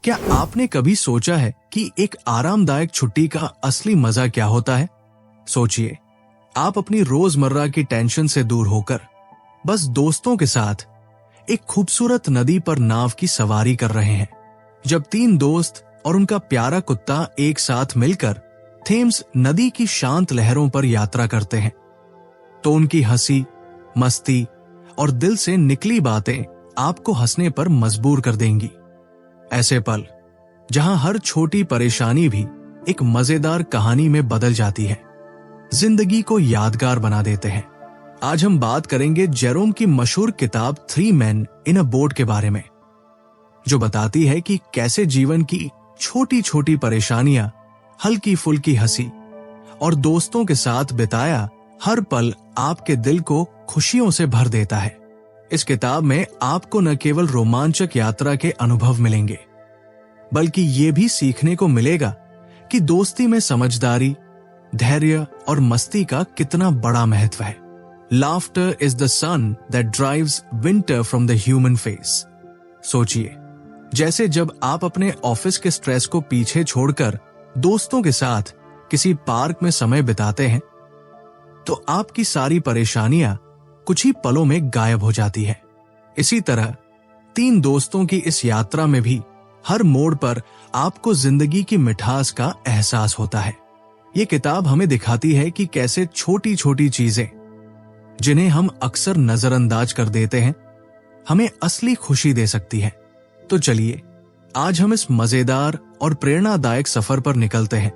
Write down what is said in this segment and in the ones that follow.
क्या आपने कभी सोचा है कि एक आरामदायक छुट्टी का असली मजा क्या होता है? सोचिए, आप अपनी रोजमर्रा की टेंशन से दूर होकर बस दोस्तों के साथ एक खूबसूरत नदी पर नाव की सवारी कर रहे हैं। जब 3 दोस्त और उनका प्यारा कुत्ता एक साथ मिलकर थेम्स नदी की शांत लहरों पर यात्रा करते हैं, तो उनकी हंसी, मस्ती और दिल से निकली बातें आपको हंसने पर मजबूर कर देंगी। ऐसे पल जहां हर छोटी परेशानी भी एक मजेदार कहानी में बदल जाती है, जिंदगी को यादगार बना देते हैं। आज हम बात करेंगे जेरोम की मशहूर किताब 3 Men in a Boat के बारे में, जो बताती है कि कैसे जीवन की छोटी छोटी परेशानियां, हल्की फुल्की हंसी और दोस्तों के साथ बिताया हर पल आपके दिल को खुशियों से भर देता है। इस किताब में आपको न केवल रोमांचक यात्रा के अनुभव मिलेंगे, बल्कि ये भी सीखने को मिलेगा कि दोस्ती में समझदारी, धैर्य और मस्ती का कितना बड़ा महत्व है। Laughter is the sun that drives winter from the human face। सोचिए, जैसे जब आप अपने ऑफिस के स्ट्रेस को पीछे छोड़कर दोस्तों के साथ किसी पार्क में समय बिताते हैं, तो आपकी सारी परेशानियां कुछ ही पलों में गायब हो जाती है। इसी तरह 3 दोस्तों की इस यात्रा में भी हर मोड़ पर आपको जिंदगी की मिठास का एहसास होता है। ये किताब हमें दिखाती है कि कैसे छोटी छोटी चीजें, जिन्हें हम अक्सर नजरअंदाज कर देते हैं, हमें असली खुशी दे सकती है। तो चलिए, आज हम इस मजेदार और प्रेरणादायक सफर पर निकलते हैं,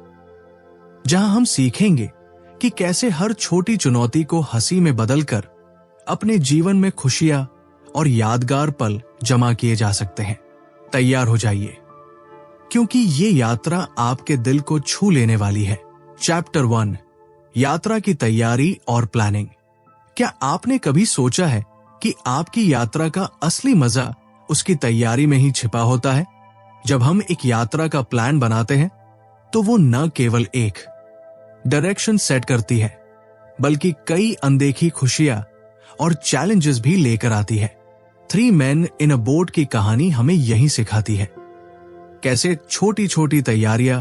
जहां हम सीखेंगे कि कैसे हर छोटी चुनौती को हंसी में बदलकर अपने जीवन में खुशियां और यादगार पल जमा किए जा सकते हैं। तैयार हो जाइए, क्योंकि ये यात्रा आपके दिल को छू लेने वाली है। चैप्टर 1, यात्रा की तैयारी और प्लानिंग। क्या आपने कभी सोचा है कि आपकी यात्रा का असली मजा उसकी तैयारी में ही छिपा होता है? जब हम एक यात्रा का प्लान बनाते हैं, तो वो न केवल एक डायरेक्शन सेट करती है, बल्कि कई अनदेखी खुशियां और चैलेंजेस भी लेकर आती है। 3 Men in a Boat की कहानी हमें यही सिखाती है, कैसे छोटी छोटी तैयारियां,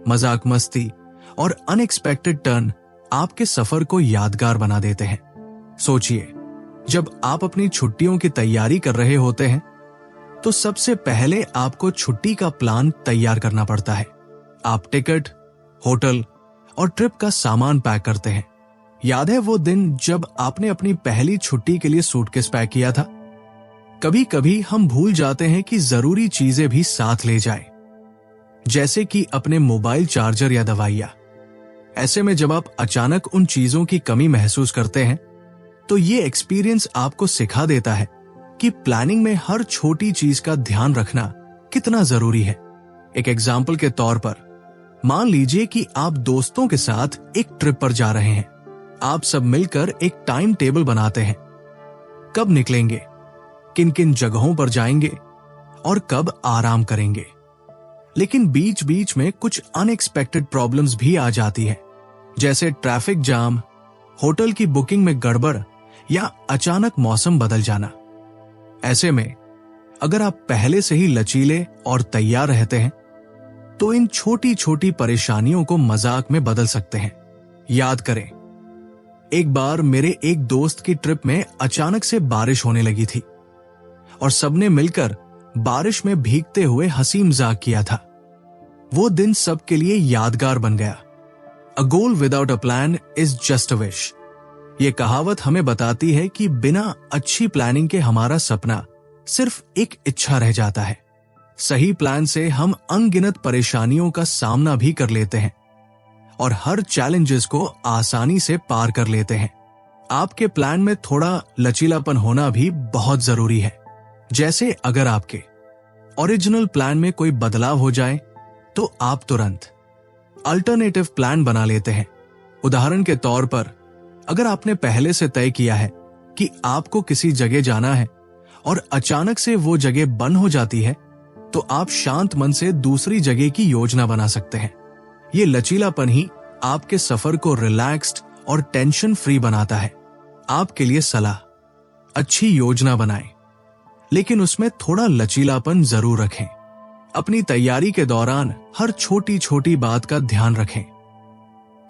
मजाक मस्ती और अनएक्सपेक्टेड टर्न आपके सफर को यादगार बना देते हैं। सोचिए, जब आप अपनी छुट्टियों की तैयारी कर रहे होते हैं, तो सबसे पहले आपको छुट्टी का प्लान तैयार करना पड़ता है। आप टिकट, होटल और ट्रिप का सामान पैक करते हैं। याद है वो दिन जब आपने अपनी पहली छुट्टी के लिए सूटकेस पैक किया था? कभी कभी हम भूल जाते हैं कि जरूरी चीजें भी साथ ले जाएं, जैसे कि अपने मोबाइल चार्जर या दवाइयां। ऐसे में जब आप अचानक उन चीजों की कमी महसूस करते हैं, तो ये एक्सपीरियंस आपको सिखा देता है कि प्लानिंग में हर छोटी चीज का ध्यान रखना कितना जरूरी है। एक एग्जाम्पल के तौर पर, मान लीजिए कि आप दोस्तों के साथ एक ट्रिप पर जा रहे हैं। आप सब मिलकर एक टाइम टेबल बनाते हैं, कब निकलेंगे, किन किन जगहों पर जाएंगे और कब आराम करेंगे। लेकिन बीच बीच में कुछ अनएक्सपेक्टेड प्रॉब्लम्स भी आ जाती है, जैसे ट्रैफिक जाम, होटल की बुकिंग में गड़बड़ या अचानक मौसम बदल जाना। ऐसे में अगर आप पहले से ही लचीले और तैयार रहते हैं, तो इन छोटी छोटी परेशानियों को मजाक में बदल सकते हैं। याद करें, एक बार मेरे एक दोस्त की ट्रिप में अचानक से बारिश होने लगी थी और सबने मिलकर बारिश में भीगते हुए हंसी मजाक किया था। वो दिन सबके लिए यादगार बन गया। A goal without a plan is just a wish. ये कहावत हमें बताती है कि बिना अच्छी प्लानिंग के हमारा सपना सिर्फ एक इच्छा रह जाता है। सही प्लान से हम अनगिनत परेशानियों का सामना भी कर लेते हैं और हर चैलेंजेस को आसानी से पार कर लेते हैं। आपके प्लान में थोड़ा लचीलापन होना भी बहुत जरूरी है। जैसे अगर आपके ओरिजिनल प्लान में कोई बदलाव हो जाए, तो आप तुरंत अल्टरनेटिव प्लान बना लेते हैं। उदाहरण के तौर पर, अगर आपने पहले से तय किया है कि आपको किसी जगह जाना है और अचानक से वो जगह बंद हो जाती है, तो आप शांत मन से दूसरी जगह की योजना बना सकते हैं। ये लचीलापन ही आपके सफर को रिलैक्स्ड और टेंशन फ्री बनाता है। आपके लिए सलाह, अच्छी योजना बनाएं, लेकिन उसमें थोड़ा लचीलापन जरूर रखें। अपनी तैयारी के दौरान हर छोटी छोटी बात का ध्यान रखें,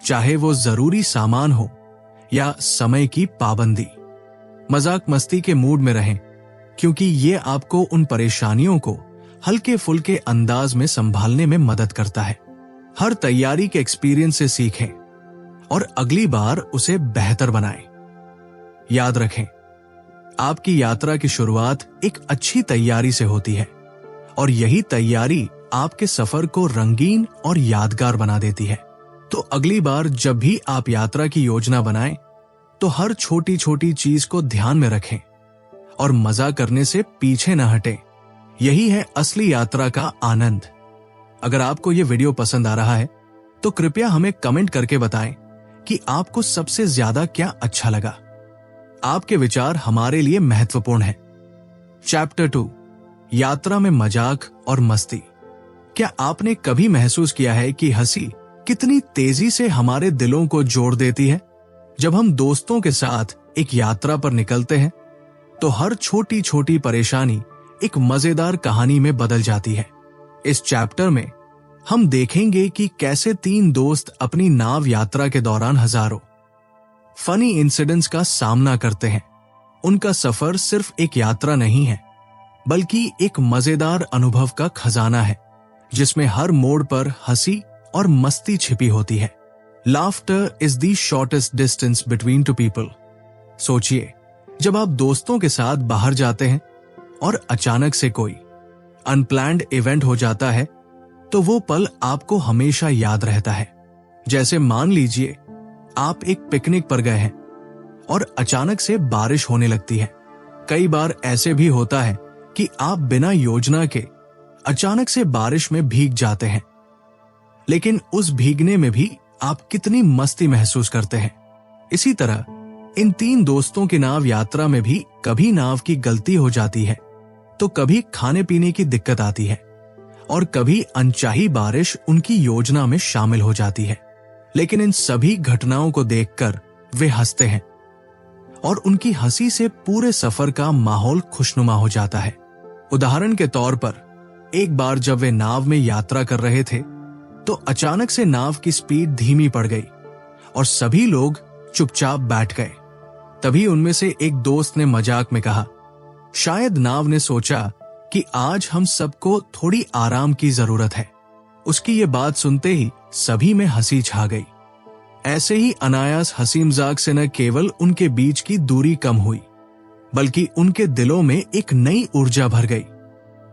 चाहे वो जरूरी सामान हो या समय की पाबंदी। मजाक मस्ती के मूड में रहें, क्योंकि ये आपको उन परेशानियों को हल्के फुल्के अंदाज में संभालने में मदद करता है। हर तैयारी के एक्सपीरियंस से सीखें और अगली बार उसे बेहतर बनाएं। याद रखें, आपकी यात्रा की शुरुआत एक अच्छी तैयारी से होती है और यही तैयारी आपके सफर को रंगीन और यादगार बना देती है। तो अगली बार जब भी आप यात्रा की योजना बनाएं, तो हर छोटी छोटी चीज को ध्यान में रखें और मजा करने से पीछे न हटें। यही है असली यात्रा का आनंद। अगर आपको यह वीडियो पसंद आ रहा है तो कृपया हमें कमेंट करके बताएं कि आपको सबसे ज्यादा क्या अच्छा लगा। आपके विचार हमारे लिए महत्वपूर्ण हैं। चैप्टर 2, यात्रा में मजाक और मस्ती। क्या आपने कभी महसूस किया है कि हंसी कितनी तेजी से हमारे दिलों को जोड़ देती है? जब हम दोस्तों के साथ एक यात्रा पर निकलते हैं तो हर छोटी छोटी परेशानी एक मजेदार कहानी में बदल जाती है। इस चैप्टर में हम देखेंगे कि कैसे 3 दोस्त अपनी नाव यात्रा के दौरान हजारों फनी इंसिडेंट्स का सामना करते हैं। उनका सफर सिर्फ एक यात्रा नहीं है, बल्कि एक मजेदार अनुभव का खजाना है, जिसमें हर मोड़ पर हंसी और मस्ती छिपी होती है। Laughter is the shortest distance between two people. सोचिए, जब आप दोस्तों के साथ बाहर जाते हैं और अचानक से कोई अनप्लैन्ड इवेंट हो जाता है, तो वो पल आपको हमेशा याद रहता है। जैसे मान लीजिए आप एक पिकनिक पर गए हैं और अचानक से बारिश होने लगती है। कई बार ऐसे भी होता है कि आप बिना योजना के अचानक से बारिश में भीग जाते हैं, लेकिन उस भीगने में भी आप कितनी मस्ती महसूस करते हैं। इसी तरह इन 3 दोस्तों की नाव यात्रा में भी कभी नाव की गलती हो जाती है, तो कभी खाने पीने की दिक्कत आती है और कभी अनचाही बारिश उनकी योजना में शामिल हो जाती है। लेकिन इन सभी घटनाओं को देखकर वे हंसते हैं और उनकी हंसी से पूरे सफर का माहौल खुशनुमा हो जाता है। उदाहरण के तौर पर एक बार जब वे नाव में यात्रा कर रहे थे, तो अचानक से नाव की स्पीड धीमी पड़ गई और सभी लोग चुपचाप बैठ गए। तभी उनमें से एक दोस्त ने मजाक में कहा, शायद नाव ने सोचा कि आज हम सबको थोड़ी आराम की जरूरत है। उसकी ये बात सुनते ही सभी में हंसी छा गई। ऐसे ही अनायास हंसी मजाक से न केवल उनके बीच की दूरी कम हुई, बल्कि उनके दिलों में एक नई ऊर्जा भर गई।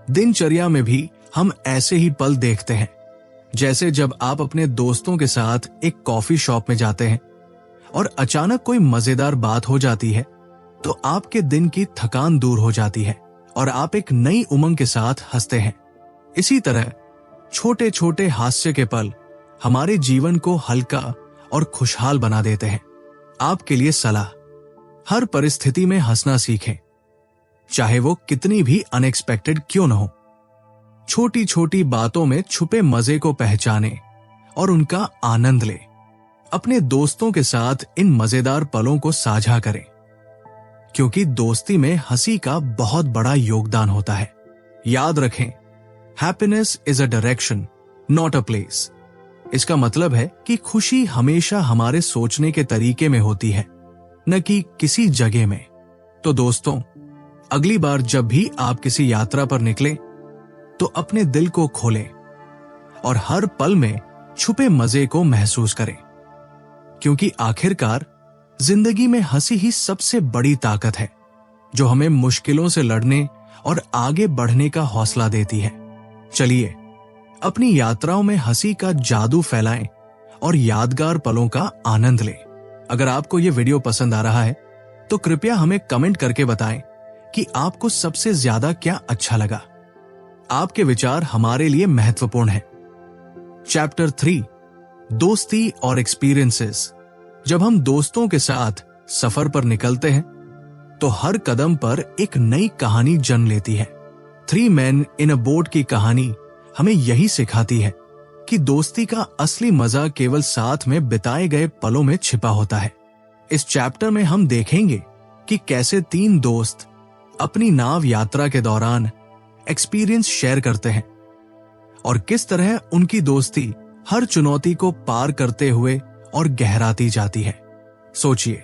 दिनचर्या में भी हम ऐसे ही पल देखते हैं, जैसे जब आप अपने दोस्तों के साथ एक कॉफी शॉप में जाते हैं और अचानक कोई मजेदार बात हो जाती है, तो आपके दिन की थकान दूर हो जाती है और आप एक नई उमंग के साथ हंसते हैं। इसी तरह छोटे छोटे हास्य के पल हमारे जीवन को हल्का और खुशहाल बना देते हैं। आपके लिए सलाह, हर परिस्थिति में हंसना सीखें, चाहे वो कितनी भी अनएक्सपेक्टेड क्यों न हो। छोटी छोटी बातों में छुपे मजे को पहचानें और उनका आनंद लें। अपने दोस्तों के साथ इन मजेदार पलों को साझा करें, क्योंकि दोस्ती में हंसी का बहुत बड़ा योगदान होता है। याद रखें, happiness is a direction, not a place. इसका मतलब है कि खुशी हमेशा हमारे सोचने के तरीके में होती है, न कि किसी जगह में। तो दोस्तों, अगली बार जब भी आप किसी यात्रा पर निकलें, तो अपने दिल को खोलें और हर पल में छुपे मजे को महसूस करें, क्योंकि आखिरकार जिंदगी में हंसी ही सबसे बड़ी ताकत है, जो हमें मुश्किलों से लड़ने और आगे बढ़ने का हौसला देती है। चलिए, अपनी यात्राओं में हंसी का जादू फैलाएं और यादगार पलों का आनंद लें। अगर आपको यह वीडियो पसंद आ रहा है, तो कृपया हमें कमेंट करके बताएं कि आपको सबसे ज्यादा क्या अच्छा लगा। आपके विचार हमारे लिए महत्वपूर्ण हैं। चैप्टर 3, दोस्ती और एक्सपीरियंसेस। जब हम दोस्तों के साथ सफर पर निकलते हैं, तो हर कदम पर एक नई कहानी जन्म लेती है। 3 Men in a Boat की कहानी हमें यही सिखाती है कि दोस्ती का असली मजा केवल साथ में बिताए गए पलों में छिपा होता है। इस चैप्टर में हम देखेंगे कि कैसे 3 दोस्त अपनी नाव यात्रा के दौरान एक्सपीरियंस शेयर करते हैं और किस तरह उनकी दोस्ती हर चुनौती को पार करते हुए और गहराती जाती है। सोचिए,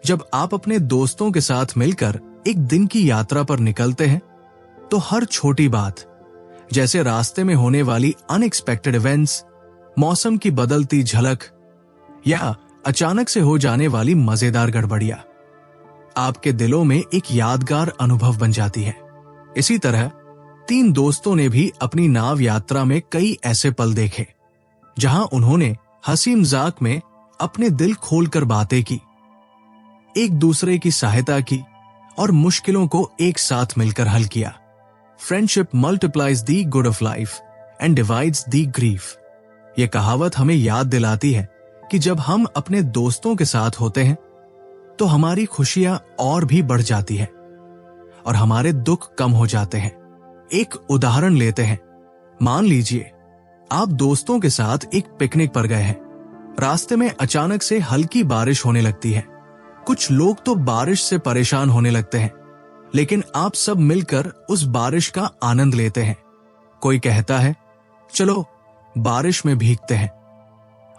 जब आप अपने दोस्तों के साथ मिलकर एक दिन की यात्रा पर निकलते हैं तो हर छोटी बात, जैसे रास्ते में होने वाली अनएक्सपेक्टेड इवेंट्स, मौसम की बदलती झलक या अचानक से हो जाने वाली मजेदार गड़बड़ियां, आपके दिलों में एक यादगार अनुभव बन जाती है। इसी तरह 3 दोस्तों ने भी अपनी नाव यात्रा में कई ऐसे पल देखे जहां उन्होंने हंसी मजाक में अपने दिल खोलकर बातें की, एक दूसरे की सहायता की और मुश्किलों को एक साथ मिलकर हल किया। Friendship multiplies the good of life and divides the grief. ये कहावत हमें याद दिलाती है कि जब हम अपने दोस्तों के साथ होते हैं तो हमारी खुशियां और भी बढ़ जाती है और हमारे दुख कम हो जाते हैं। एक उदाहरण लेते हैं। मान लीजिए आप दोस्तों के साथ एक पिकनिक पर गए हैं। रास्ते में अचानक से हल्की बारिश होने लगती है। कुछ लोग तो बारिश से परेशान होने लगते हैं, लेकिन आप सब मिलकर उस बारिश का आनंद लेते हैं। कोई कहता है चलो बारिश में भीगते हैं,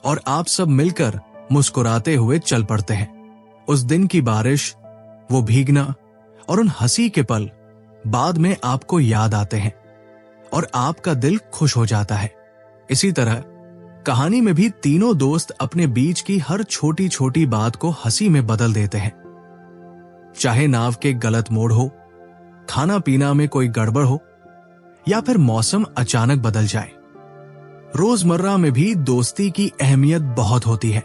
और आप सब मिलकर मुस्कुराते हुए चल पड़ते हैं। उस दिन की बारिश, वो भीगना और उन हंसी के पल बाद में आपको याद आते हैं और आपका दिल खुश हो जाता है। इसी तरह कहानी में भी तीनों दोस्त अपने बीच की हर छोटी छोटी बात को हंसी में बदल देते हैं। चाहे नाव के गलत मोड़ हो, खाना पीना में कोई गड़बड़ हो या फिर मौसम अचानक बदल जाए, रोजमर्रा में भी दोस्ती की अहमियत बहुत होती है।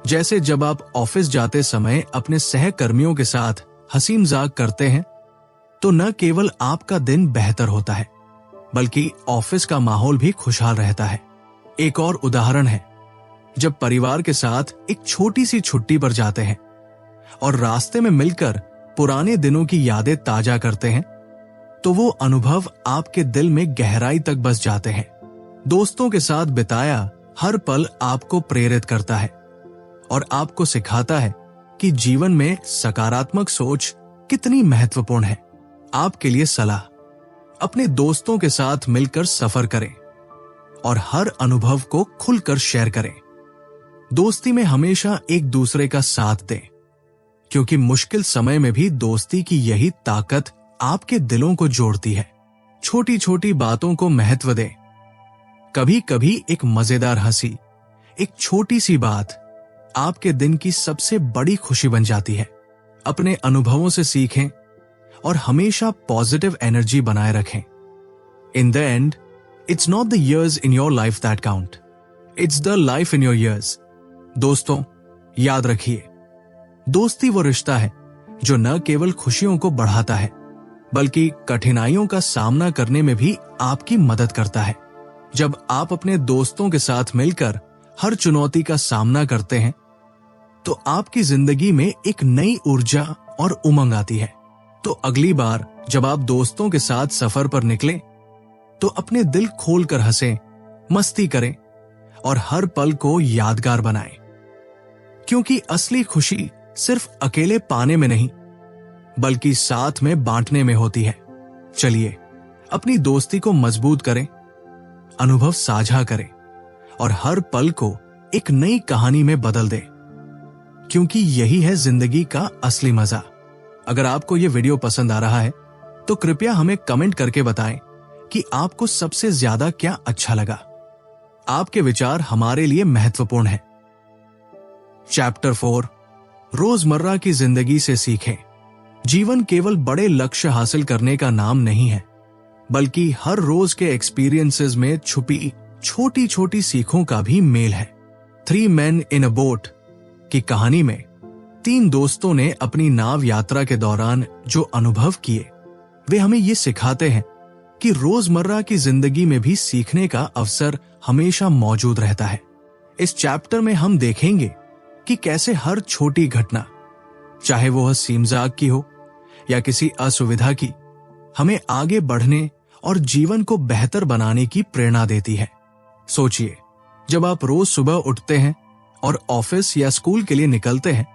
जैसे जब आप ऑफिस जाते समय अपने सहकर्मियों के साथ हंसी मजाक करते हैं तो न केवल आपका दिन बेहतर होता है बल्कि ऑफिस का माहौल भी खुशहाल रहता है। एक और उदाहरण है, जब परिवार के साथ एक छोटी सी छुट्टी पर जाते हैं और रास्ते में मिलकर पुराने दिनों की यादें ताजा करते हैं तो वो अनुभव आपके दिल में गहराई तक बस जाते हैं। दोस्तों के साथ बिताया हर पल आपको प्रेरित करता है और आपको सिखाता है कि जीवन में सकारात्मक सोच कितनी महत्वपूर्ण है। आपके लिए सलाह, अपने दोस्तों के साथ मिलकर सफर करें और हर अनुभव को खुलकर शेयर करें। दोस्ती में हमेशा एक दूसरे का साथ दें, क्योंकि मुश्किल समय में भी दोस्ती की यही ताकत आपके दिलों को जोड़ती है। छोटी छोटी बातों को महत्व दें। कभी कभी एक मजेदार हंसी, एक छोटी सी बात आपके दिन की सबसे बड़ी खुशी बन जाती है। अपने अनुभवों से सीखें और हमेशा पॉजिटिव एनर्जी बनाए रखें। In the end, it's not the years in your life that count. It's the life in your years. दोस्तों, याद रखिए, दोस्ती वो रिश्ता है जो न केवल खुशियों को बढ़ाता है बल्कि कठिनाइयों का सामना करने में भी आपकी मदद करता है। जब आप अपने दोस्तों के साथ मिलकर हर चुनौती का सामना करते हैं तो आपकी जिंदगी में एक नई ऊर्जा और उमंग आती है। तो अगली बार जब आप दोस्तों के साथ सफर पर निकले तो अपने दिल खोलकर हंसें, मस्ती करें और हर पल को यादगार बनाएं, क्योंकि असली खुशी सिर्फ अकेले पाने में नहीं बल्कि साथ में बांटने में होती है। चलिए अपनी दोस्ती को मजबूत करें, अनुभव साझा करें और हर पल को एक नई कहानी में बदल दें, क्योंकि यही है जिंदगी का असली मजा। अगर आपको यह वीडियो पसंद आ रहा है तो कृपया हमें कमेंट करके बताएं कि आपको सबसे ज्यादा क्या अच्छा लगा। आपके विचार हमारे लिए महत्वपूर्ण हैं। चैप्टर 4, रोजमर्रा की जिंदगी से सीखें। जीवन केवल बड़े लक्ष्य हासिल करने का नाम नहीं है, बल्कि हर रोज के एक्सपीरियंसेस में छुपी छोटी छोटी सीखों का भी मेल है। 3 men in a boat की कहानी में 3 दोस्तों ने अपनी नाव यात्रा के दौरान जो अनुभव किए वे हमें ये सिखाते हैं कि रोजमर्रा की जिंदगी में भी सीखने का अवसर हमेशा मौजूद रहता है। इस चैप्टर में हम देखेंगे कि कैसे हर छोटी घटना, चाहे वो हंसी मजाक की हो या किसी असुविधा की, हमें आगे बढ़ने और जीवन को बेहतर बनाने की प्रेरणा देती है। सोचिए, जब आप रोज सुबह उठते हैं और ऑफिस या स्कूल के लिए निकलते हैं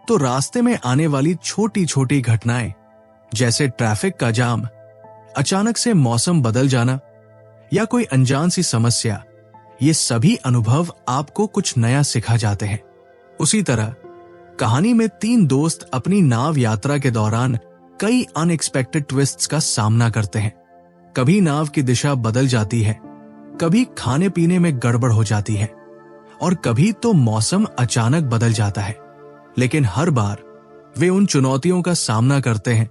तो रास्ते में आने वाली छोटी छोटी घटनाएं, जैसे ट्रैफिक का जाम, अचानक से मौसम बदल जाना या कोई अनजान सी समस्या, ये सभी अनुभव आपको कुछ नया सिखा जाते हैं। उसी तरह कहानी में 3 दोस्त अपनी नाव यात्रा के दौरान कई अनएक्सपेक्टेड ट्विस्ट्स का सामना करते हैं। कभी नाव की दिशा बदल जाती है, कभी खाने पीने में गड़बड़ हो जाती है और कभी तो मौसम अचानक बदल जाता है। लेकिन हर बार वे उन चुनौतियों का सामना करते हैं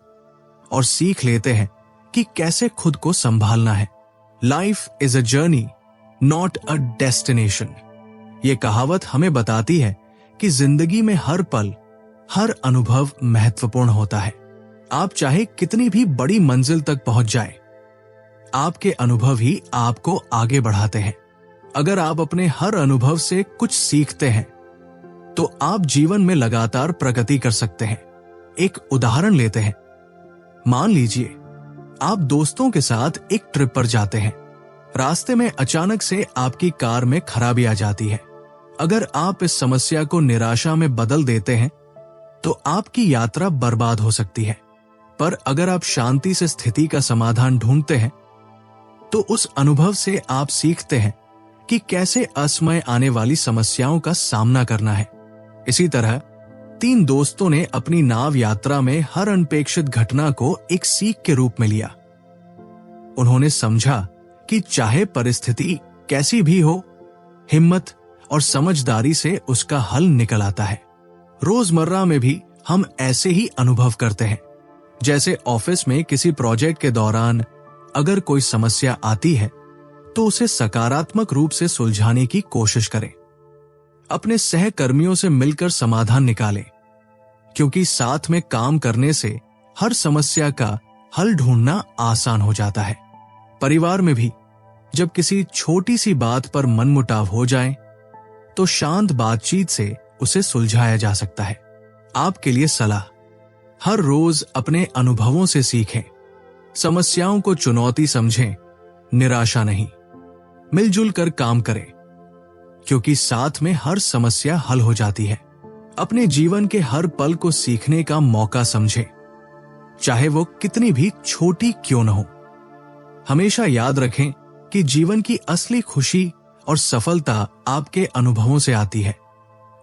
और सीख लेते हैं कि कैसे खुद को संभालना है। Life is a journey, not a destination. ये कहावत हमें बताती है कि जिंदगी में हर पल, हर अनुभव महत्वपूर्ण होता है। आप चाहे कितनी भी बड़ी मंजिल तक पहुंच जाए, आपके अनुभव ही आपको आगे बढ़ाते हैं। अगर आप अपने हर अनुभव से कुछ सीखते हैं तो आप जीवन में लगातार प्रगति कर सकते हैं। एक उदाहरण लेते हैं। मान लीजिए आप दोस्तों के साथ एक ट्रिप पर जाते हैं। रास्ते में अचानक से आपकी कार में खराबी आ जाती है। अगर आप इस समस्या को निराशा में बदल देते हैं तो आपकी यात्रा बर्बाद हो सकती है। पर अगर आप शांति से स्थिति का समाधान ढूंढते हैं तो उस अनुभव से आप सीखते हैं कि कैसे असमय आने वाली समस्याओं का सामना करना है। इसी तरह 3 दोस्तों ने अपनी नाव यात्रा में हर अनपेक्षित घटना को एक सीख के रूप में लिया। उन्होंने समझा कि चाहे परिस्थिति कैसी भी हो, हिम्मत और समझदारी से उसका हल निकल आता है। रोजमर्रा में भी हम ऐसे ही अनुभव करते हैं। जैसे ऑफिस में किसी प्रोजेक्ट के दौरान अगर कोई समस्या आती है तो उसे सकारात्मक रूप से सुलझाने की कोशिश करें। अपने सहकर्मियों से मिलकर समाधान निकालें, क्योंकि साथ में काम करने से हर समस्या का हल ढूंढना आसान हो जाता है। परिवार में भी जब किसी छोटी सी बात पर मनमुटाव हो जाए तो शांत बातचीत से उसे सुलझाया जा सकता है। आपके लिए सलाह, हर रोज अपने अनुभवों से सीखें, समस्याओं को चुनौती समझें, निराशा नहीं। मिलजुल कर काम करें, क्योंकि साथ में हर समस्या हल हो जाती है। अपने जीवन के हर पल को सीखने का मौका समझें, चाहे वो कितनी भी छोटी क्यों न हो। हमेशा याद रखें कि जीवन की असली खुशी और सफलता आपके अनुभवों से आती है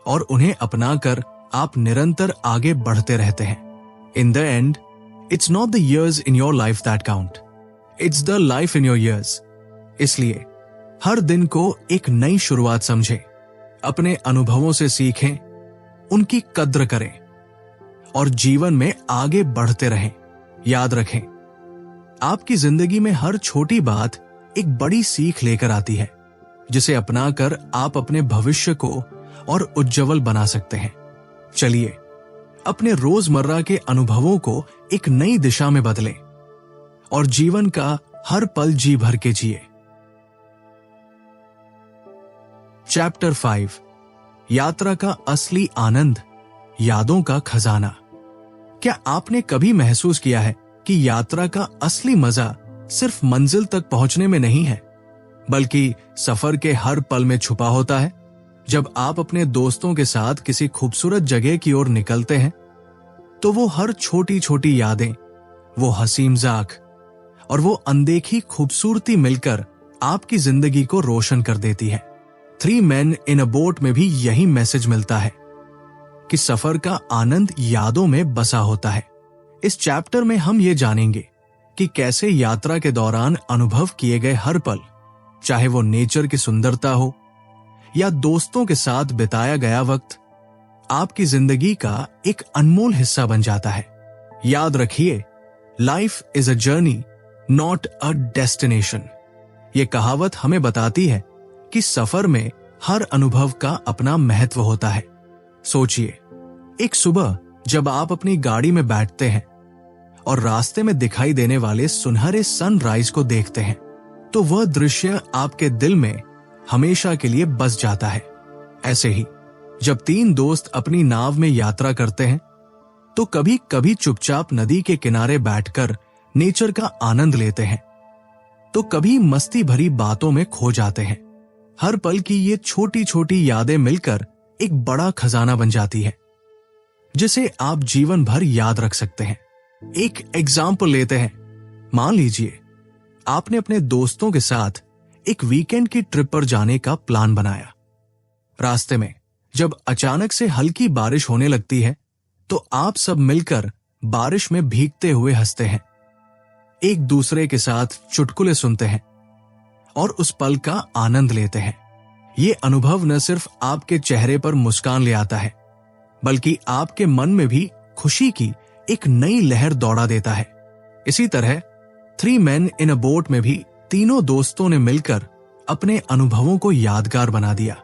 और उन्हें अपनाकर आप निरंतर आगे बढ़ते रहते हैं। In the end, it's not the years in your life that count, it's the life in your years। इसलिए हर दिन को एक नई शुरुआत समझें, अपने अनुभवों से सीखें, उनकी कद्र करें और जीवन में आगे बढ़ते रहें। याद रखें, आपकी जिंदगी में हर छोटी बात एक बड़ी सीख लेकर आती है, जिसे अपनाकर आप अपने भविष्य को और उज्जवल बना सकते हैं। चलिए अपने रोजमर्रा के अनुभवों को एक नई दिशा में बदलें और जीवन का हर पल जी भर के जिए। चैप्टर 5, यात्रा का असली आनंद, यादों का खजाना। क्या आपने कभी महसूस किया है कि यात्रा का असली मजा सिर्फ मंजिल तक पहुंचने में नहीं है, बल्कि सफर के हर पल में छुपा होता है? जब आप अपने दोस्तों के साथ किसी खूबसूरत जगह की ओर निकलते हैं तो वो हर छोटी छोटी यादें, वो हंसी मजाक और वो अनदेखी खूबसूरती मिलकर आपकी जिंदगी को रोशन कर देती है। 3 Men in a Boat में भी यही मैसेज मिलता है कि सफर का आनंद यादों में बसा होता है। इस चैप्टर में हम ये जानेंगे कि कैसे यात्रा के दौरान अनुभव किए गए हर पल, चाहे वो नेचर की सुंदरता हो या दोस्तों के साथ बिताया गया वक्त, आपकी जिंदगी का एक अनमोल हिस्सा बन जाता है। याद रखिए, life is a journey, not a destination. ये कहावत हमें बताती है कि सफर में हर अनुभव का अपना महत्व होता है। सोचिए, एक सुबह जब आप अपनी गाड़ी में बैठते हैं और रास्ते में दिखाई देने वाले सुनहरे सनराइज को देखते हैं, तो वह दृश्य आपके दिल में हमेशा के लिए बस जाता है। ऐसे ही जब 3 दोस्त अपनी नाव में यात्रा करते हैं तो कभी कभी चुपचाप नदी के किनारे बैठकर नेचर का आनंद लेते हैं, तो कभी मस्ती भरी बातों में खो जाते हैं। हर पल की ये छोटी छोटी यादें मिलकर एक बड़ा खजाना बन जाती है, जिसे आप जीवन भर याद रख सकते हैं। एक एग्जाम्पल लेते हैं। मान लीजिए आपने अपने दोस्तों के साथ एक वीकेंड की ट्रिप पर जाने का प्लान बनाया। रास्ते में जब अचानक से हल्की बारिश होने लगती है तो आप सब मिलकर बारिश में भीगते हुए हंसते हैं, एक दूसरे के साथ चुटकुले सुनते हैं और उस पल का आनंद लेते हैं। ये अनुभव न सिर्फ आपके चेहरे पर मुस्कान ले आता है, बल्कि आपके मन में भी खुशी की एक नई लहर दौड़ा देता है। इसी तरह 3 Men in a Boat में भी तीनों दोस्तों ने मिलकर अपने अनुभवों को यादगार बना दिया,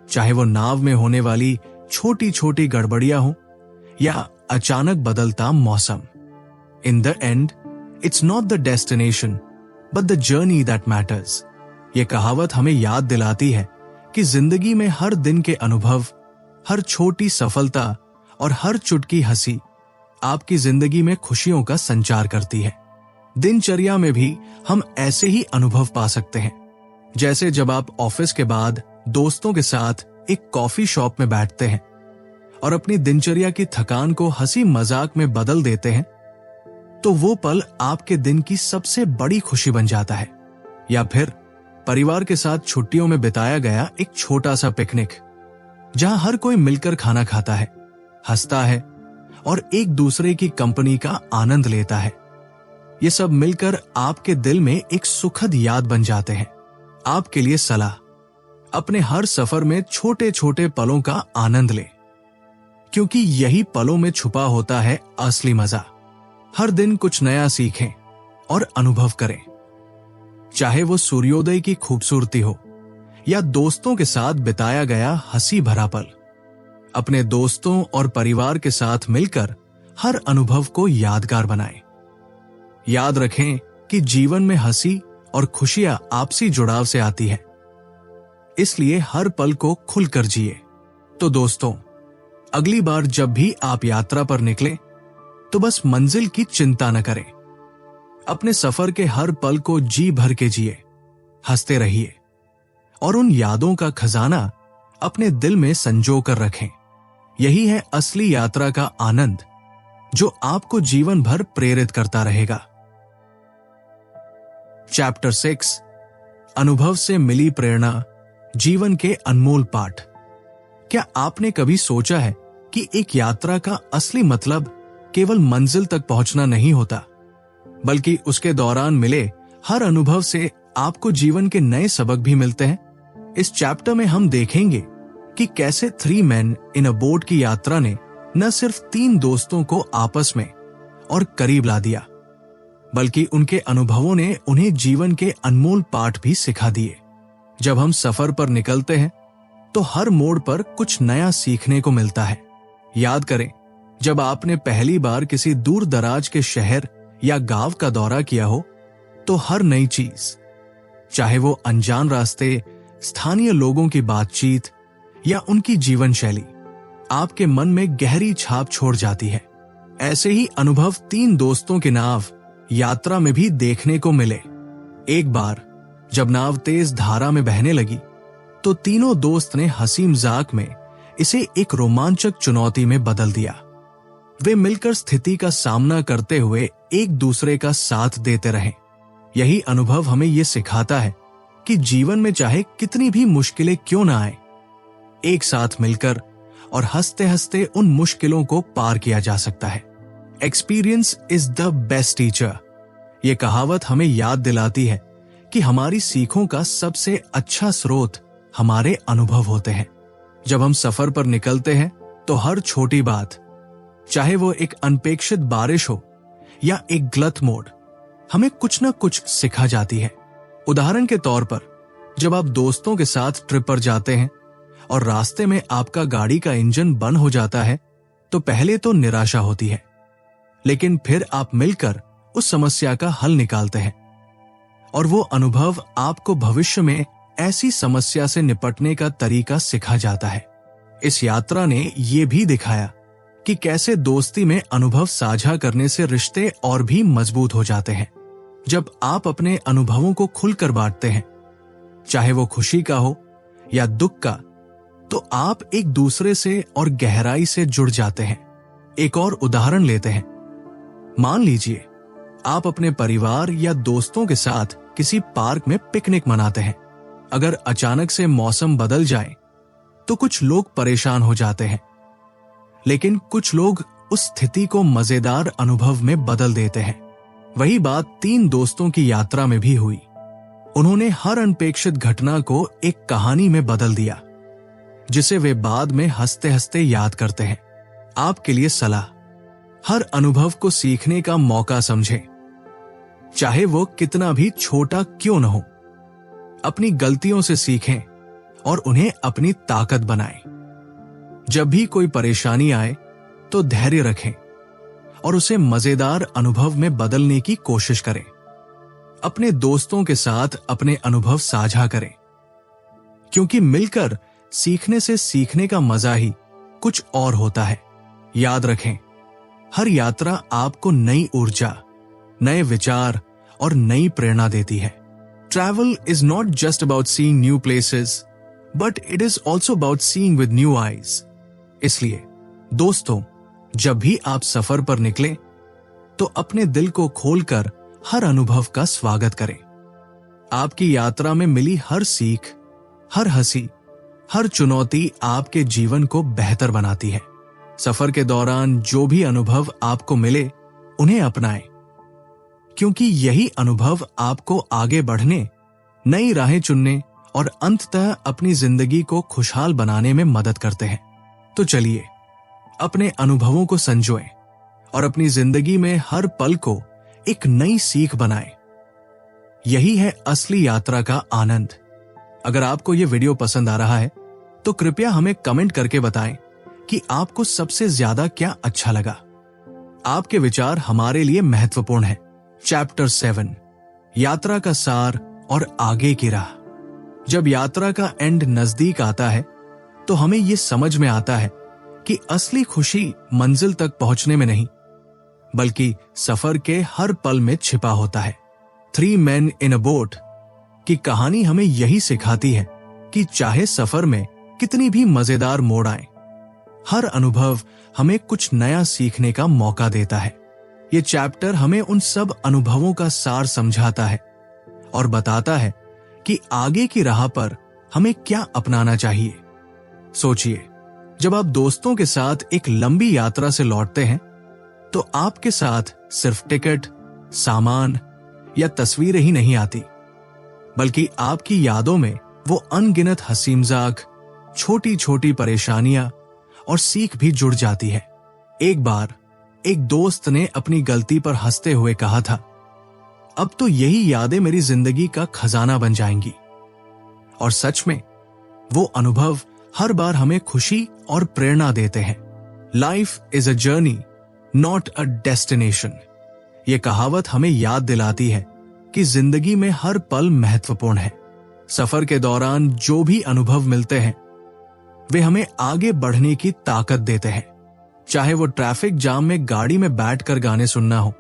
चाहे वो नाव में होने वाली छोटी छोटी गड़बड़ियां हो या अचानक बदलता मौसम। In the end it's not the destination but the journey that matters. ये कहावत हमें याद दिलाती है कि जिंदगी में हर दिन के अनुभव, हर छोटी सफलता और हर चुटकी हंसी आपकी जिंदगी में खुशियों का संचार करती है। दिनचर्या में भी हम ऐसे ही अनुभव पा सकते हैं, जैसे जब आप ऑफिस के बाद दोस्तों के साथ एक कॉफी शॉप में बैठते हैं और अपनी दिनचर्या की थकान को हंसी मजाक में बदल देते हैं, तो वो पल आपके दिन की सबसे बड़ी खुशी बन जाता है। या फिर परिवार के साथ छुट्टियों में बिताया गया एक छोटा सा पिकनिक, जहां हर कोई मिलकर खाना खाता है, हंसता है और एक दूसरे की कंपनी का आनंद लेता है। ये सब मिलकर आपके दिल में एक सुखद याद बन जाते हैं। आपके लिए सलाह, अपने हर सफर में छोटे छोटे पलों का आनंद लें, क्योंकि यही पलों में छुपा होता है असली मजा। हर दिन कुछ नया सीखें और अनुभव करें, चाहे वो सूर्योदय की खूबसूरती हो या दोस्तों के साथ बिताया गया हंसी भरा पल। अपने दोस्तों और परिवार के साथ मिलकर हर अनुभव को यादगार बनाएं। याद रखें कि जीवन में हंसी और खुशियां आपसी जुड़ाव से आती है, इसलिए हर पल को खुलकर जिए। तो दोस्तों, अगली बार जब भी आप यात्रा पर निकलें तो बस मंजिल की चिंता न करें, अपने सफर के हर पल को जी भर के जिए, हंसते रहिए और उन यादों का खजाना अपने दिल में संजो कर रखें। यही है असली यात्रा का आनंद, जो आपको जीवन भर प्रेरित करता रहेगा। चैप्टर 6, अनुभव से मिली प्रेरणा, जीवन के अनमोल पाठ। क्या आपने कभी सोचा है कि एक यात्रा का असली मतलब केवल मंजिल तक पहुंचना नहीं होता, बल्कि उसके दौरान मिले हर अनुभव से आपको जीवन के नए सबक भी मिलते हैं। इस चैप्टर में हम देखेंगे कि कैसे 3 Men in a Boat की यात्रा ने न सिर्फ 3 दोस्तों को आपस में और करीब ला दिया, बल्कि उनके अनुभवों ने उन्हें जीवन के अनमोल पाठ भी सिखा दिए। जब हम सफर पर निकलते हैं तो हर मोड़ पर कुछ नया सीखने को मिलता है। याद करें, जब आपने पहली बार किसी दूर दराज के शहर या गांव का दौरा किया हो, तो हर नई चीज, चाहे वो अनजान रास्ते, स्थानीय लोगों की बातचीत या उनकी जीवन शैली, आपके मन में गहरी छाप छोड़ जाती है। ऐसे ही अनुभव 3 दोस्तों की नाव यात्रा में भी देखने को मिले। एक बार जब नाव तेज धारा में बहने लगी तो तीनों दोस्त ने हंसी मजाक में इसे एक रोमांचक चुनौती में बदल दिया। वे मिलकर स्थिति का सामना करते हुए एक दूसरे का साथ देते रहे। यही अनुभव हमें ये सिखाता है कि जीवन में चाहे कितनी भी मुश्किलें क्यों ना आए, एक साथ मिलकर और हंसते हंसते उन मुश्किलों को पार किया जा सकता है। Experience is the best teacher. ये कहावत हमें याद दिलाती है कि हमारी सीखों का सबसे अच्छा स्रोत हमारे अनुभव होते हैं। जब हम सफर पर निकलते हैं तो हर छोटी बात, चाहे वो एक अनपेक्षित बारिश हो या एक गलत मोड़, हमें कुछ न कुछ सिखा जाती है। उदाहरण के तौर पर, जब आप दोस्तों के साथ ट्रिप पर जाते हैं और रास्ते में आपका गाड़ी का इंजन बंद हो जाता है, तो पहले तो निराशा होती है, लेकिन फिर आप मिलकर उस समस्या का हल निकालते हैं और वो अनुभव आपको भविष्य में ऐसी समस्या से निपटने का तरीका सिखा जाता है। इस यात्रा ने ये भी दिखाया कि कैसे दोस्ती में अनुभव साझा करने से रिश्ते और भी मजबूत हो जाते हैं। जब आप अपने अनुभवों को खुलकर बांटते हैं, चाहे वो खुशी का हो या दुख का, तो आप एक दूसरे से और गहराई से जुड़ जाते हैं। एक और उदाहरण लेते हैं। मान लीजिए आप अपने परिवार या दोस्तों के साथ किसी पार्क में पिकनिक मनाते हैं। अगर अचानक से मौसम बदल जाए तो कुछ लोग परेशान हो जाते हैं, लेकिन कुछ लोग उस स्थिति को मजेदार अनुभव में बदल देते हैं। वही बात 3 दोस्तों की यात्रा में भी हुई। उन्होंने हर अनपेक्षित घटना को एक कहानी में बदल दिया, जिसे वे बाद में हंसते हंसते याद करते हैं। आपके लिए सलाह, हर अनुभव को सीखने का मौका समझें, चाहे वो कितना भी छोटा क्यों न हो। अपनी गलतियों से सीखें और उन्हें अपनी ताकत बनाएं। जब भी कोई परेशानी आए तो धैर्य रखें और उसे मजेदार अनुभव में बदलने की कोशिश करें। अपने दोस्तों के साथ अपने अनुभव साझा करें, क्योंकि मिलकर सीखने से सीखने का मजा ही कुछ और होता है। याद रखें, हर यात्रा आपको नई ऊर्जा, नए विचार और नई प्रेरणा देती है। Travel is not just about seeing new places, but it is also about seeing with new eyes. इसलिए दोस्तों, जब भी आप सफर पर निकलें तो अपने दिल को खोलकर हर अनुभव का स्वागत करें। आपकी यात्रा में मिली हर सीख, हर हंसी, हर चुनौती आपके जीवन को बेहतर बनाती है। सफर के दौरान जो भी अनुभव आपको मिले, उन्हें अपनाएं, क्योंकि यही अनुभव आपको आगे बढ़ने, नई राहें चुनने और अंततः अपनी जिंदगी को खुशहाल बनाने में मदद करते हैं। तो चलिए, अपने अनुभवों को संजोएं और अपनी जिंदगी में हर पल को एक नई सीख बनाएं। यही है असली यात्रा का आनंद। अगर आपको यह वीडियो पसंद आ रहा है तो कृपया हमें कमेंट करके बताएं कि आपको सबसे ज्यादा क्या अच्छा लगा। आपके विचार हमारे लिए महत्वपूर्ण हैं। चैप्टर 7, यात्रा का सार और आगे की राह। जब यात्रा का एंड नजदीक आता है तो हमें यह समझ में आता है कि असली खुशी मंजिल तक पहुंचने में नहीं, बल्कि सफर के हर पल में छिपा होता है। 3 Men in a Boat की कहानी हमें यही सिखाती है कि चाहे सफर में कितनी भी मजेदार मोड़ आए, हर अनुभव हमें कुछ नया सीखने का मौका देता है। ये चैप्टर हमें उन सब अनुभवों का सार समझाता है और बताता है कि आगे की राह पर हमें क्या अपनाना चाहिए। सोचिए, जब आप दोस्तों के साथ एक लंबी यात्रा से लौटते हैं तो आपके साथ सिर्फ टिकट, सामान या तस्वीरें ही नहीं आती, बल्कि आपकी यादों में वो अनगिनत हंसी मजाक, छोटी छोटी परेशानियां और सीख भी जुड़ जाती है। एक बार एक दोस्त ने अपनी गलती पर हंसते हुए कहा था, अब तो यही यादें मेरी जिंदगी का खजाना बन जाएंगी। और सच में वो अनुभव हर बार हमें खुशी और प्रेरणा देते हैं। Life is a journey, not a destination. ये कहावत हमें याद दिलाती है कि जिंदगी में हर पल महत्वपूर्ण है। सफर के दौरान जो भी अनुभव मिलते हैं, वे हमें आगे बढ़ने की ताकत देते हैं। चाहे वो ट्रैफिक जाम में गाड़ी में बैठकर गाने सुनना हो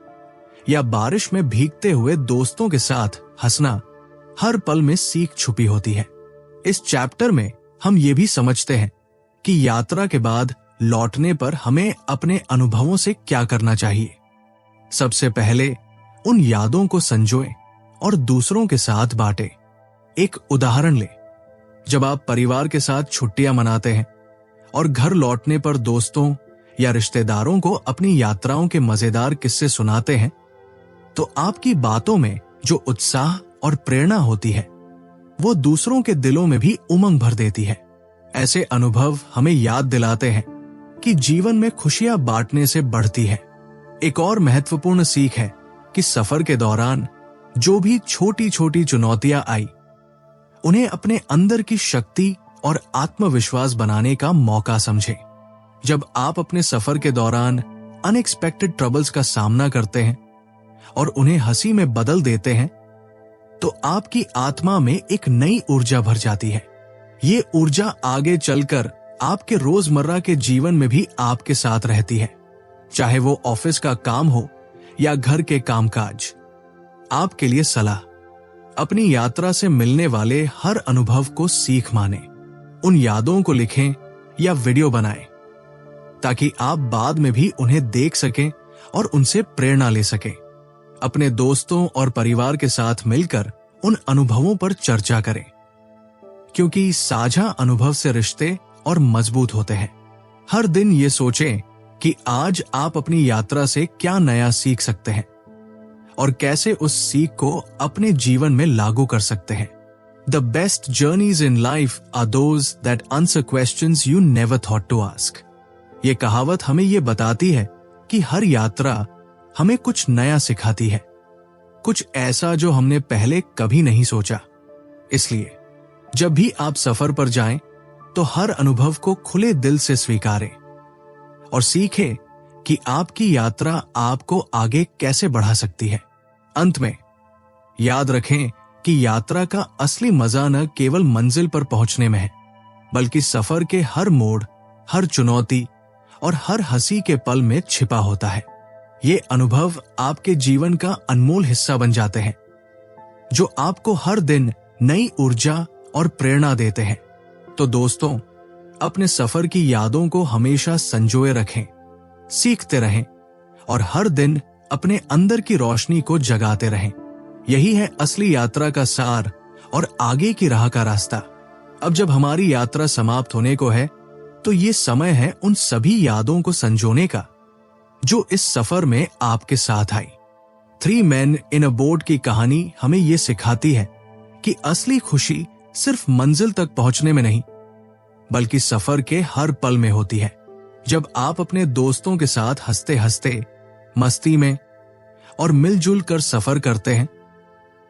या बारिश में भीगते हुए दोस्तों के साथ हंसना, हर पल में सीख छुपी होती है। इस चैप्टर में हम ये भी समझते हैं कि यात्रा के बाद लौटने पर हमें अपने अनुभवों से क्या करना चाहिए। सबसे पहले उन यादों को संजोएं और दूसरों के साथ बांटें। एक उदाहरण लें, जब आप परिवार के साथ छुट्टियां मनाते हैं और घर लौटने पर दोस्तों या रिश्तेदारों को अपनी यात्राओं के मजेदार किस्से सुनाते हैं, तो आपकी बातों में जो उत्साह और प्रेरणा होती है, वो दूसरों के दिलों में भी उमंग भर देती है। ऐसे अनुभव हमें याद दिलाते हैं कि जीवन में खुशियां बांटने से बढ़ती है। एक और महत्वपूर्ण सीख है कि सफर के दौरान जो भी छोटी छोटी चुनौतियां आई, उन्हें अपने अंदर की शक्ति और आत्मविश्वास बनाने का मौका समझें। जब आप अपने सफर के दौरान अनएक्सपेक्टेड ट्रबल्स का सामना करते हैं और उन्हें हंसी में बदल देते हैं, तो आपकी आत्मा में एक नई ऊर्जा भर जाती है। ये ऊर्जा आगे चलकर आपके रोजमर्रा के जीवन में भी आपके साथ रहती है, चाहे वो ऑफिस का काम हो या घर के कामकाज। आपके लिए सलाह, अपनी यात्रा से मिलने वाले हर अनुभव को सीख माने। उन यादों को लिखें या वीडियो बनाएं, ताकि आप बाद में भी उन्हें देख सकें और उनसे प्रेरणा ले सकें। अपने दोस्तों और परिवार के साथ मिलकर उन अनुभवों पर चर्चा करें, क्योंकि साझा अनुभव से रिश्ते और मजबूत होते हैं। हर दिन ये सोचें कि आज आप अपनी यात्रा से क्या नया सीख सकते हैं और कैसे उस सीख को अपने जीवन में लागू कर सकते हैं। The best journeys in life are those that answer questions you never thought to ask. ये कहावत हमें ये बताती है कि हर यात्रा हमें कुछ नया सिखाती है, कुछ ऐसा जो हमने पहले कभी नहीं सोचा। इसलिए जब भी आप सफर पर जाएं, तो हर अनुभव को खुले दिल से स्वीकारें और सीखें कि आपकी यात्रा आपको आगे कैसे बढ़ा सकती है। अंत में याद रखें कि यात्रा का असली मजा न केवल मंजिल पर पहुंचने में है, बल्कि सफर के हर मोड़, हर चुनौती और हर हंसी के पल में छिपा होता है। ये अनुभव आपके जीवन का अनमोल हिस्सा बन जाते हैं, जो आपको हर दिन नई ऊर्जा और प्रेरणा देते हैं। तो दोस्तों, अपने सफर की यादों को हमेशा संजोए रखें, सीखते रहें और हर दिन अपने अंदर की रोशनी को जगाते रहें। यही है असली यात्रा का सार और आगे की राह का रास्ता। अब जब हमारी यात्रा समाप्त होने को है, तो ये समय है उन सभी यादों को संजोने का जो इस सफर में आपके साथ आई। 3 Men in a Boat की कहानी हमें ये सिखाती है कि असली खुशी सिर्फ मंजिल तक पहुंचने में नहीं, बल्कि सफर के हर पल में होती है। जब आप अपने दोस्तों के साथ हंसते हंसते, मस्ती में और मिलजुल कर सफर करते हैं,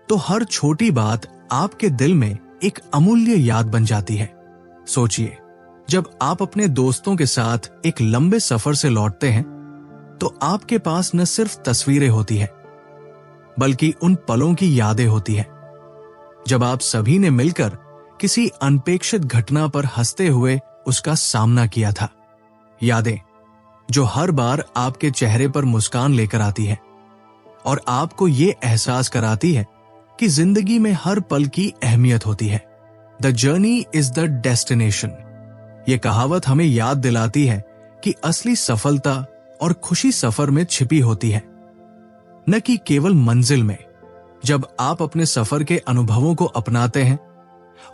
तो हर छोटी बात आपके दिल में एक अमूल्य याद बन जाती है। सोचिए, जब आप अपने दोस्तों के साथ एक लंबे सफर से लौटते हैं, तो आपके पास न सिर्फ तस्वीरें होती है, बल्कि उन पलों की यादें होती है जब आप सभी ने मिलकर किसी अनपेक्षित घटना पर हंसते हुए उसका सामना किया था। यादें जो हर बार आपके चेहरे पर मुस्कान लेकर आती है और आपको ये एहसास कराती है कि जिंदगी में हर पल की अहमियत होती है। The journey is the destination. ये कहावत हमें याद दिलाती है कि असली सफलता और खुशी सफर में छिपी होती है, न कि केवल मंजिल में। जब आप अपने सफर के अनुभवों को अपनाते हैं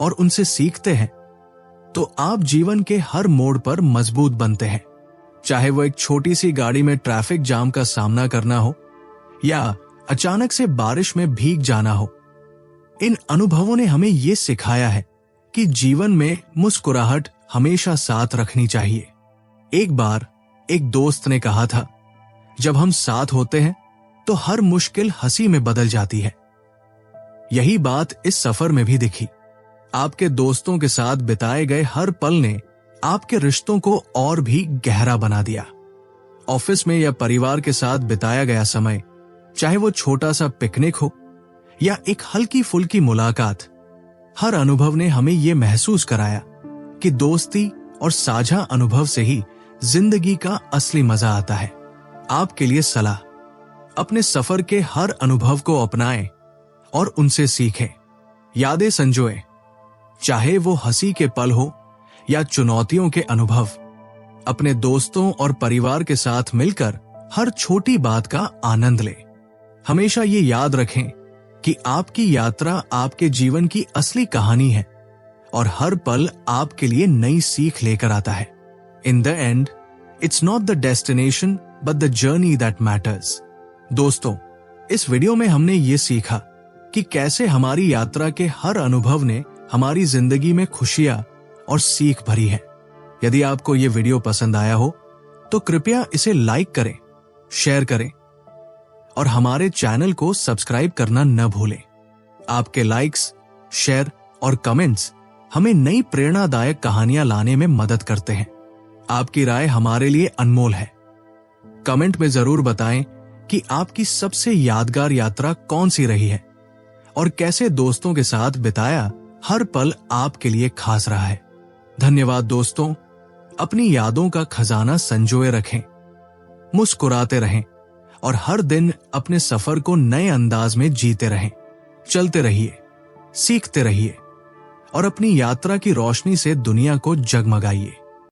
और उनसे सीखते हैं, तो आप जीवन के हर मोड़ पर मजबूत बनते हैं। चाहे वो एक छोटी सी गाड़ी में ट्रैफिक जाम का सामना करना हो या अचानक से बारिश में भीग जाना हो, इन अनुभवों ने हमें ये सिखाया है कि जीवन में मुस्कुराहट हमेशा साथ रखनी चाहिए। एक बार एक दोस्त ने कहा था, जब हम साथ होते हैं तो हर मुश्किल हंसी में बदल जाती है। यही बात इस सफर में भी दिखी। आपके दोस्तों के साथ बिताए गए हर पल ने आपके रिश्तों को और भी गहरा बना दिया। ऑफिस में या परिवार के साथ बिताया गया समय, चाहे वो छोटा सा पिकनिक हो या एक हल्की फुल्की मुलाकात, हर अनुभव ने हमें ये महसूस कराया कि दोस्ती और साझा अनुभव से ही जिंदगी का असली मजा आता है। आपके लिए सलाह, अपने सफर के हर अनुभव को अपनाएं और उनसे सीखें। यादें संजोएं, चाहे वो हंसी के पल हो या चुनौतियों के अनुभव। अपने दोस्तों और परिवार के साथ मिलकर हर छोटी बात का आनंद लें। हमेशा ये याद रखें कि आपकी यात्रा आपके जीवन की असली कहानी है और हर पल आपके लिए नई सीख लेकर आता है। In the end, it's not the destination but the journey that matters. दोस्तों, इस वीडियो में हमने ये सीखा कि कैसे हमारी यात्रा के हर अनुभव ने हमारी जिंदगी में खुशियां और सीख भरी है। यदि आपको ये वीडियो पसंद आया हो तो कृपया इसे लाइक करें, शेयर करें और हमारे चैनल को सब्सक्राइब करना न भूलें। आपके लाइक्स, शेयर और कमेंट्स हमें नई प्रेरणादायक कहानियां लाने में मदद करते हैं। आपकी राय हमारे लिए अनमोल है। कमेंट में जरूर बताएं कि आपकी सबसे यादगार यात्रा कौन सी रही है और कैसे दोस्तों के साथ बिताया हर पल आपके लिए खास रहा है। धन्यवाद दोस्तों। अपनी यादों का खजाना संजोए रखें, मुस्कुराते रहें और हर दिन अपने सफर को नए अंदाज में जीते रहें। चलते रहिए, सीखते रहिए और अपनी यात्रा की रोशनी से दुनिया को जगमगाइए।